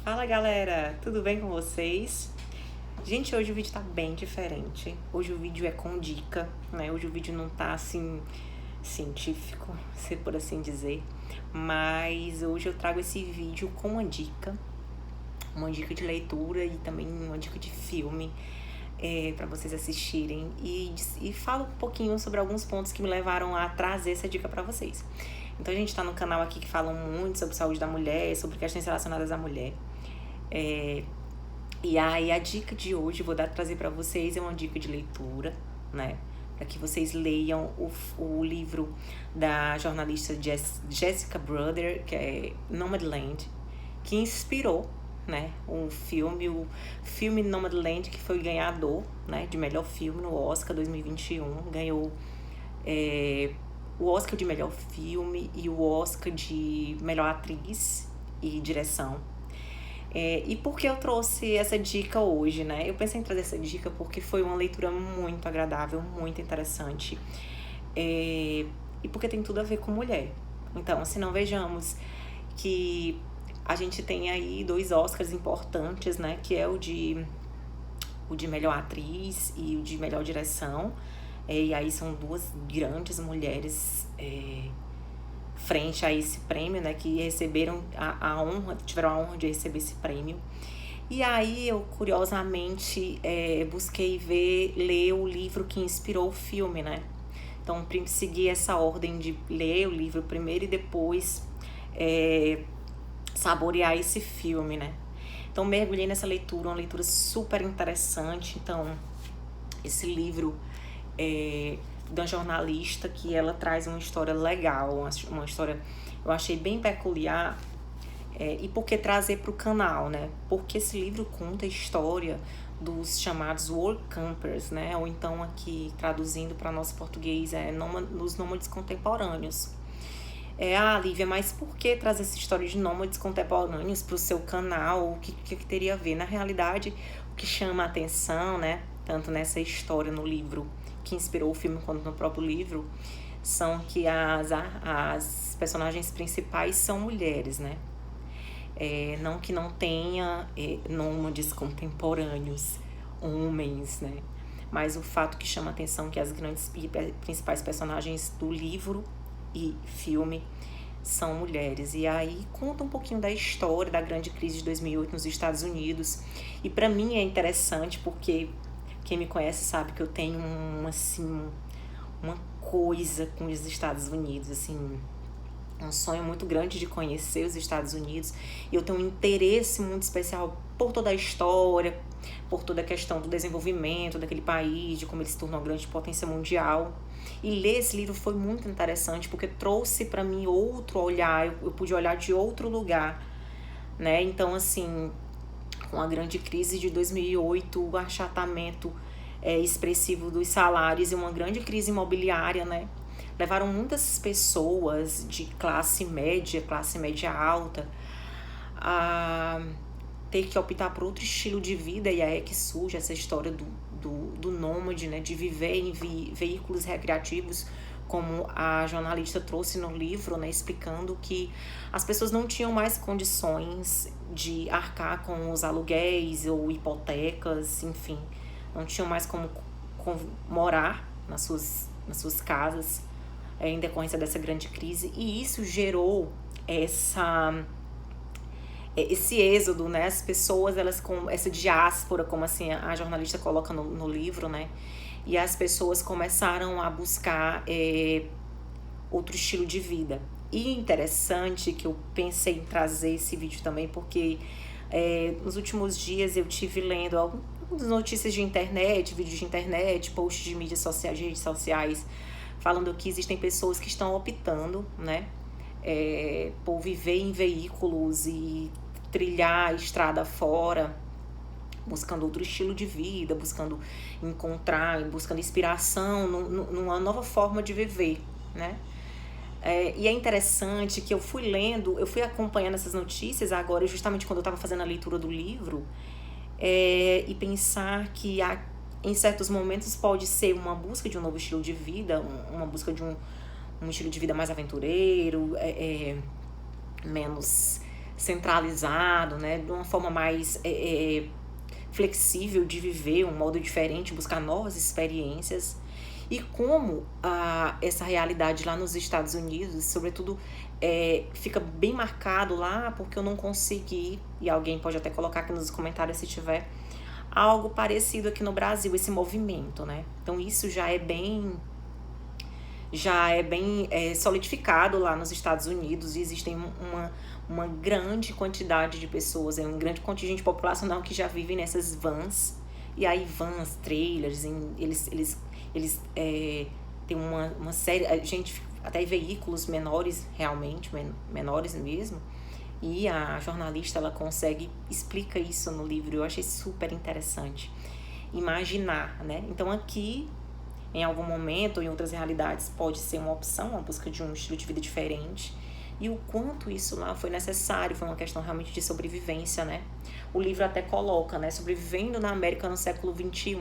Fala galera, tudo bem com vocês? Gente, hoje o vídeo tá bem diferente. Hoje o vídeo é com dica, né? Hoje o vídeo não tá assim científico, se por assim dizer. Mas hoje eu trago esse vídeo com uma dica de leitura e também uma dica de filme para vocês assistirem. E falo um pouquinho sobre alguns pontos que me levaram a trazer essa dica para vocês. Então a gente tá no canal aqui que fala muito sobre saúde da mulher, sobre questões relacionadas à mulher. E aí a dica de hoje eu vou trazer para vocês é uma dica de leitura, né? Para que vocês leiam o livro da jornalista Jessica Bruder, que é Nomadland, que inspirou, né, o filme Nomadland, que foi ganhador, né, de melhor filme no Oscar 2021, ganhou o Oscar de melhor filme e o Oscar de melhor atriz e direção. E por que eu trouxe essa dica hoje, né? Eu pensei em trazer essa dica porque foi uma leitura muito agradável, muito interessante. E porque tem tudo a ver com mulher. Então, se não vejamos que a gente tem aí 2 Oscars importantes, né? Que é o de melhor atriz e o de melhor direção. E aí são 2 grandes mulheres frente a esse prêmio, né, que receberam tiveram a honra de receber esse prêmio. E aí eu, curiosamente, busquei ler o livro que inspirou o filme, né? Então, segui essa ordem de ler o livro primeiro e depois saborear esse filme, né? Então, mergulhei nessa leitura, uma leitura super interessante. Então, esse livro da jornalista, que ela traz uma história legal, uma história eu achei bem peculiar. E por que trazer para o canal, né? Porque esse livro conta a história dos chamados world campers, né? Ou então aqui, traduzindo para nosso português, os nômades contemporâneos. Lívia, mas por que trazer essa história de nômades contemporâneos para o seu canal? O que teria a ver? Na realidade, o que chama a atenção, né? Tanto nessa história no livro que inspirou o filme quanto no próprio livro, são que as personagens principais são mulheres, né? Não que não tenha nômades contemporâneos, homens, né? Mas o fato que chama a atenção é que as grandes e principais personagens do livro e filme são mulheres. E aí conta um pouquinho da história da grande crise de 2008 nos Estados Unidos. E para mim é interessante porque quem me conhece sabe que eu tenho uma coisa com os Estados Unidos, assim, um sonho muito grande de conhecer os Estados Unidos. E eu tenho um interesse muito especial por toda a história, por toda a questão do desenvolvimento daquele país, de como ele se tornou uma grande potência mundial. E ler esse livro foi muito interessante porque trouxe para mim outro olhar, eu pude olhar de outro lugar, né? Então, assim, com a grande crise de 2008, o achatamento expressivo dos salários e uma grande crise imobiliária, né? Levaram muitas pessoas de classe média alta, a ter que optar por outro estilo de vida. E aí é que surge essa história do nômade, né? De viver em veículos recreativos, como a jornalista trouxe no livro, né, explicando que as pessoas não tinham mais condições de arcar com os aluguéis ou hipotecas, enfim, não tinham mais como morar nas suas casas em decorrência dessa grande crise, e isso gerou esse êxodo, né? As pessoas, elas com essa diáspora, como assim a jornalista coloca no livro, né? E as pessoas começaram a buscar outro estilo de vida. E interessante que eu pensei em trazer esse vídeo também, porque nos últimos dias eu tive lendo algumas notícias de internet, vídeos de internet, posts de mídias sociais, de redes sociais, falando que existem pessoas que estão optando, né, por viver em veículos e trilhar a estrada fora, buscando outro estilo de vida, buscando buscando inspiração numa nova forma de viver, né? E é interessante que eu fui acompanhando essas notícias agora, justamente quando eu estava fazendo a leitura do livro, e pensar que em certos momentos pode ser uma busca de um novo estilo de vida, uma busca de um estilo de vida mais aventureiro, menos centralizado, né? De uma forma mais flexível de viver, um modo diferente, buscar novas experiências. E como essa realidade lá nos Estados Unidos, sobretudo, fica bem marcado lá, porque eu não consegui, e alguém pode até colocar aqui nos comentários se tiver, algo parecido aqui no Brasil, esse movimento, né? Então isso já é bem solidificado lá nos Estados Unidos, e existem uma grande quantidade de pessoas, um grande contingente populacional que já vive nessas vans. E aí vans, trailers, eles têm uma série, a gente, até veículos menores, realmente, menores mesmo. E a jornalista, ela explica isso no livro, eu achei super interessante. Imaginar, né? Então aqui, em algum momento, ou em outras realidades, pode ser uma opção, a busca de um estilo de vida diferente. E o quanto isso lá foi necessário, foi uma questão realmente de sobrevivência, né? O livro até coloca, né? Sobrevivendo na América no século XXI.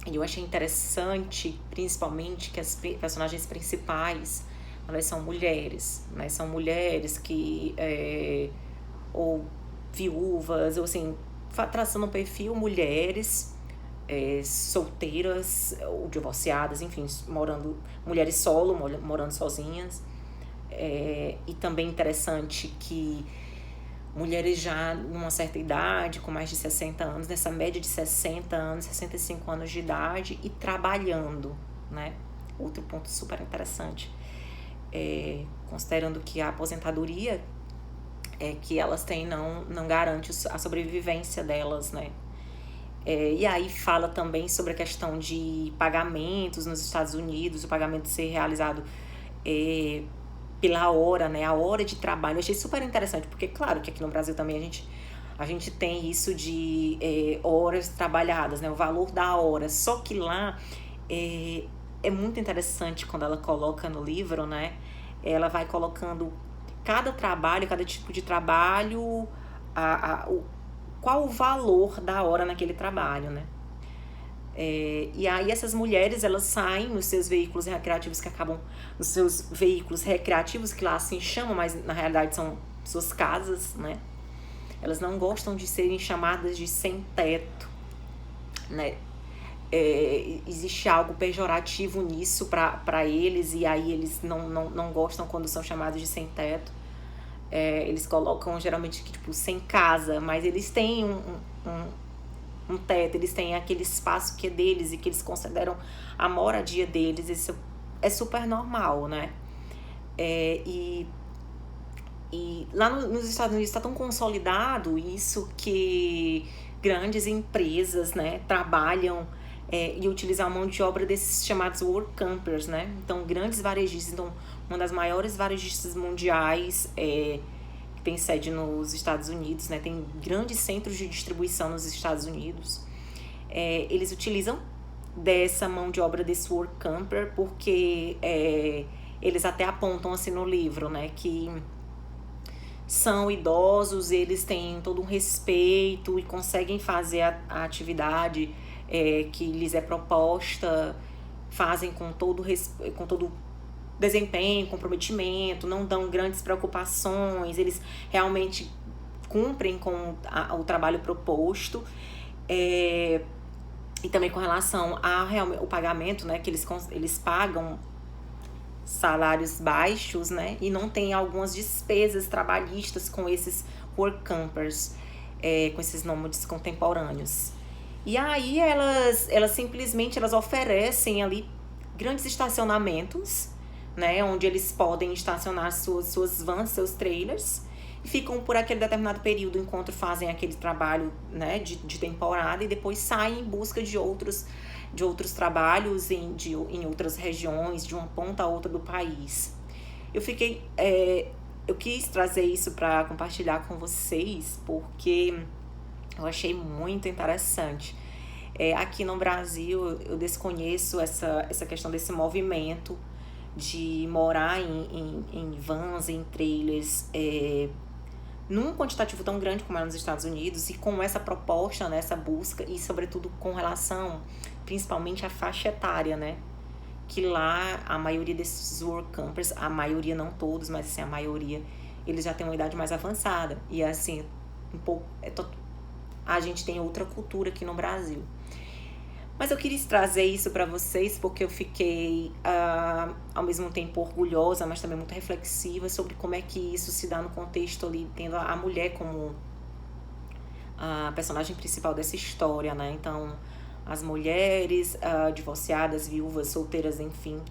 E eu achei interessante, principalmente, que as personagens principais, elas são mulheres, né? São mulheres que, ou viúvas, ou assim, traçando um perfil, mulheres solteiras ou divorciadas, enfim, mulheres solo, morando sozinhas. E também interessante que mulheres já numa certa idade, com mais de 60 anos, nessa média de 60 anos, 65 anos de idade, e trabalhando, né? Outro ponto super interessante. Considerando que a aposentadoria que elas têm não garante a sobrevivência delas, né? E aí fala também sobre a questão de pagamentos nos Estados Unidos, o pagamento ser realizado pela hora, né? A hora de trabalho. Eu achei super interessante, porque claro que aqui no Brasil também a gente tem isso de horas trabalhadas, né? O valor da hora. Só que lá é muito interessante quando ela coloca no livro, né? Ela vai colocando cada trabalho, cada tipo de trabalho, qual o valor da hora naquele trabalho, né? E aí essas mulheres, elas saem nos seus veículos recreativos que lá assim chamam, mas na realidade são suas casas, né? Elas não gostam de serem chamadas de sem teto, né? Existe algo pejorativo nisso para eles, e aí eles não gostam quando são chamados de sem teto. Eles colocam geralmente que, tipo, sem casa, mas eles têm um teto, eles têm aquele espaço que é deles e que eles consideram a moradia deles. Isso é super normal, né? E lá nos Estados Unidos está tão consolidado isso que grandes empresas, né, trabalham e utilizam a mão de obra desses chamados work campers, né? Então, grandes varejistas, uma das maiores varejistas mundiais que tem sede nos Estados Unidos, né? Tem grandes centros de distribuição nos Estados Unidos. Eles utilizam dessa mão de obra desse work camper porque eles até apontam assim no livro, né? Que são idosos, eles têm todo um respeito e conseguem fazer a atividade que lhes é proposta, fazem com todo desempenho, comprometimento, não dão grandes preocupações, eles realmente cumprem com o trabalho proposto. E também com relação ao pagamento, né, que eles pagam salários baixos, né, e não tem algumas despesas trabalhistas com esses work campers, com esses nômades contemporâneos. E aí elas simplesmente oferecem ali grandes estacionamentos, né, onde eles podem estacionar suas vans, seus trailers, e ficam por aquele determinado período enquanto fazem aquele trabalho, né, de temporada, e depois saem em busca de outros trabalhos em outras regiões, de uma ponta a outra do país. Eu quis trazer isso para compartilhar com vocês, porque eu achei muito interessante. Aqui no Brasil, eu desconheço essa questão desse movimento de morar em vans, em trailers, num quantitativo tão grande como é nos Estados Unidos, e com essa proposta, né, essa busca, e sobretudo com relação principalmente à faixa etária, né? Que lá a maioria desses work campers, a maioria, não todos, mas assim, a maioria, eles já têm uma idade mais avançada. E assim, um pouco, a gente tem outra cultura aqui no Brasil. Mas eu queria trazer isso para vocês porque eu fiquei, ao mesmo tempo, orgulhosa, mas também muito reflexiva sobre como é que isso se dá no contexto ali, tendo a mulher como a personagem principal dessa história, né? Então, as mulheres divorciadas, viúvas, solteiras, enfim,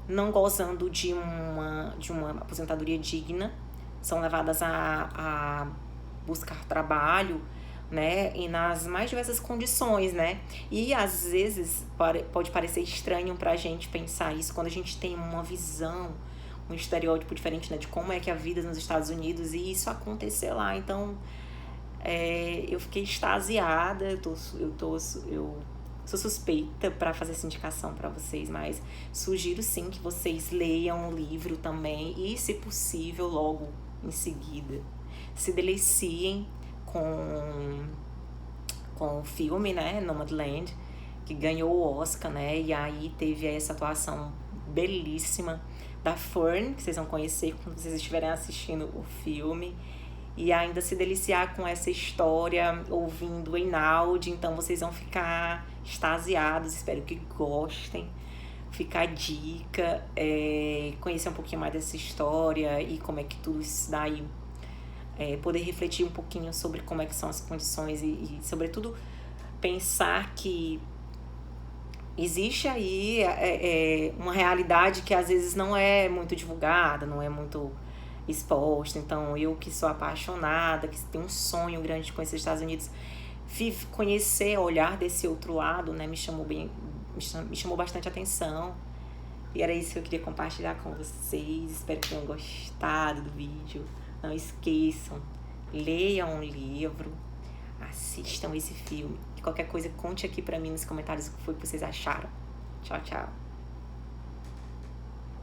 não gozando de uma aposentadoria digna, são levadas a buscar trabalho, né, e nas mais diversas condições, né, e às vezes pode parecer estranho pra gente pensar isso quando a gente tem uma visão, um estereótipo diferente, né, de como é que é a vida nos Estados Unidos e isso acontecer lá. Então, eu fiquei extasiada, eu sou suspeita para fazer essa indicação para vocês, mas sugiro sim que vocês leiam o livro também e, se possível, logo em seguida se deliciem com o filme, né, Nomadland, que ganhou o Oscar, né, e aí teve essa atuação belíssima da Fern, que vocês vão conhecer quando vocês estiverem assistindo o filme, e ainda se deliciar com essa história, ouvindo Einaudi, então vocês vão ficar extasiados, espero que gostem. Fica a dica, conhecer um pouquinho mais dessa história e como é que tudo isso daí, poder refletir um pouquinho sobre como é que são as condições e sobretudo, pensar que existe aí uma realidade que às vezes não é muito divulgada, não é muito exposta. Então, eu que sou apaixonada, que tenho um sonho grande de conhecer os Estados Unidos, conhecer, olhar desse outro lado, né, me chamou bastante atenção. E era isso que eu queria compartilhar com vocês. Espero que tenham gostado do vídeo. Não esqueçam, leiam um livro, assistam esse filme. E qualquer coisa, conte aqui pra mim nos comentários o que foi que vocês acharam. Tchau, tchau.